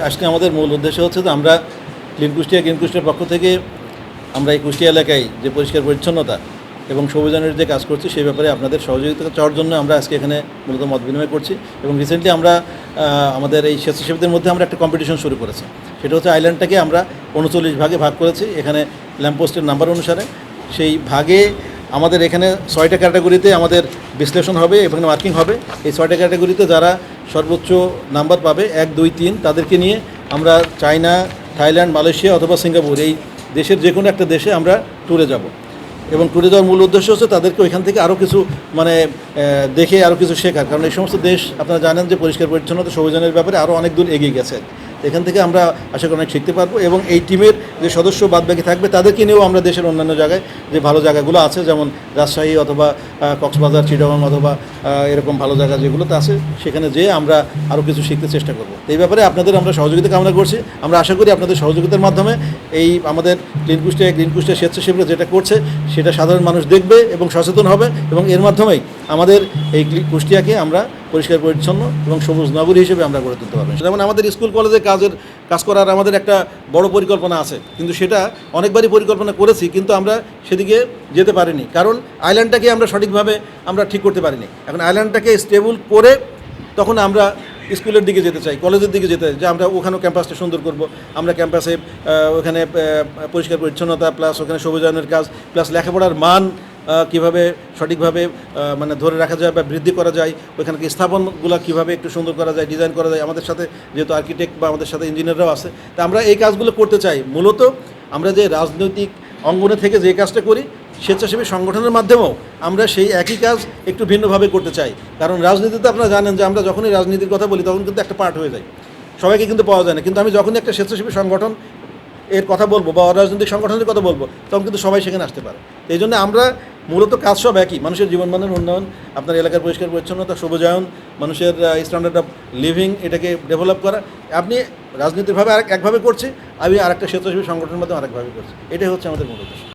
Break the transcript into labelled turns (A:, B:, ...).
A: আজকে আমাদের মূল উদ্দেশ্য হচ্ছে যে আমরা ক্লিন কুষ্টিয়া গ্রিন কুষ্টিয়ার পক্ষ থেকে আমরা এই কুষ্টিয়া এলাকায় যে পরিষ্কার পরিচ্ছন্নতা এবং সবুজায়নের যে কাজ করছি সেই ব্যাপারে আপনাদের সহযোগিতা চাওয়ার জন্য আমরা আজকে এখানে মূলত মত বিনিময় করছি। এবং রিসেন্টলি আমরা আমাদের এই স্বেচ্ছাসেবীদের মধ্যে আমরা একটা কম্পিটিশন শুরু করেছি। সেটা হচ্ছে আইল্যান্ডটাকে আমরা 39 ভাগে ভাগ করেছি এখানে ল্যাম্পপোস্টের নাম্বার অনুসারে। সেই ভাগে আমাদের এখানে 6টা ক্যাটাগরিতে আমাদের বিশ্লেষণ হবে এবং মার্কিং হবে। এই 6টা ক্যাটাগরিতে যারা সর্বোচ্চ নাম্বার পাবে 1, 2, 3 তাদেরকে নিয়ে আমরা চায়না, থাইল্যান্ড, মালয়েশিয়া অথবা সিঙ্গাপুর এই দেশের যে কোনো একটা দেশে আমরা ট্যুরে যাব। এবং ট্যুরে যাওয়ার মূল উদ্দেশ্য হচ্ছে তাদেরকে ওইখান থেকে আরও কিছু দেখে আরও কিছু শেখার। কারণ এই সমস্ত দেশ আপনারা জানেন যে পরিষ্কার পরিচ্ছন্নতা সবুজায়নের ব্যাপারে আরও অনেক দূর এগিয়ে গেছে। এখান থেকে আমরা আশা করি অনেক শিখতে পারবো। এবং এই টিমের যে সদস্য বাদবাকি থাকবে তাদেরকে নিয়েও আমরা দেশের অন্যান্য জায়গায় যে ভালো জায়গাগুলো আছে, যেমন রাজশাহী অথবা কক্সবাজার, চিটাগং অথবা এরকম ভালো জায়গা যেগুলোতে আছে সেখানে যেয়ে আমরা আরও কিছু শিখতে চেষ্টা করব। এই ব্যাপারে আপনাদের আমরা সহযোগিতা কামনা করছি। আমরা আশা করি আপনাদের সহযোগিতার মাধ্যমে এই আমাদের গ্রিন কুষ্টিয়া স্বেচ্ছাসেবীরা যেটা করছে সেটা সাধারণ মানুষ দেখবে এবং সচেতন হবে। এবং এর মাধ্যমেই আমাদের এই কুষ্টিয়াকে আমরা পরিষ্কার পরিচ্ছন্ন এবং সবুজ নগরী হিসেবে আমরা গড়ে তুলতে পারবেন। যেমন আমাদের স্কুল কলেজে কাজ করার আমাদের একটা বড় পরিকল্পনা আছে, কিন্তু সেটা অনেকবারই পরিকল্পনা করেছি, কিন্তু আমরা সেদিকে যেতে পারিনি। কারণ আইল্যান্ডটাকে আমরা সঠিকভাবে আমরা ঠিক করতে পারিনি। এখন আইল্যান্ডটাকে স্টেবল করে তখন আমরা স্কুলের দিকে যেতে চাই, কলেজের দিকে যেতে চাই, যে আমরা ওখানেও ক্যাম্পাসটা সুন্দর করব। আমরা ক্যাম্পাসে ওখানে পরিষ্কার পরিচ্ছন্নতা প্লাস ওখানে সবুজায়নের কাজ প্লাস লেখাপড়ার মান কীভাবে সঠিকভাবে ধরে রাখা যায় বা বৃদ্ধি করা যায়, ওইখানকে স্থাপনগুলো কীভাবে একটু সুন্দর করা যায়, ডিজাইন করা যায়। আমাদের সাথে যেহেতু আর্কিটেক্ট বা আমাদের সাথে ইঞ্জিনিয়াররাও আছে, তা আমরা এই কাজগুলো করতে চাই। মূলত আমরা যে রাজনৈতিক অঙ্গনে থেকে যে কাজটা করি, স্বেচ্ছাসেবী সংগঠনের মাধ্যমেও আমরা সেই একই কাজ একটু ভিন্নভাবে করতে চাই। কারণ রাজনীতিতে আপনারা জানেন যে আমরা যখনই রাজনীতির কথা বলি তখন কিন্তু একটা পার্ট হয়ে যায়, সবাইকে কিন্তু পাওয়া যায় না। কিন্তু আমি যখনই একটা স্বেচ্ছাসেবী সংগঠন এর কথা বলবো বা অরাজনৈতিক সংগঠনের কথা বলবো তখন কিন্তু সবাই সেখানে আসতে পারে। এই জন্য আমরা মূলত কাজ সব একই, মানুষের জীবনমানের উন্নয়ন, আপনার এলাকার পরিষ্কার পরিচ্ছন্নতা, সবুজায়ন, মানুষের স্ট্যান্ডার্ড অফ লিভিং এটাকে ডেভেলপ করা। আপনি রাজনীতিভাবে একভাবে করছি, আমি আরেকটা স্বেচ্ছাসেবী সংগঠনের মাধ্যমে আরেকভাবে করছি। এটাই হচ্ছে আমাদের মূল উদ্দেশ্য।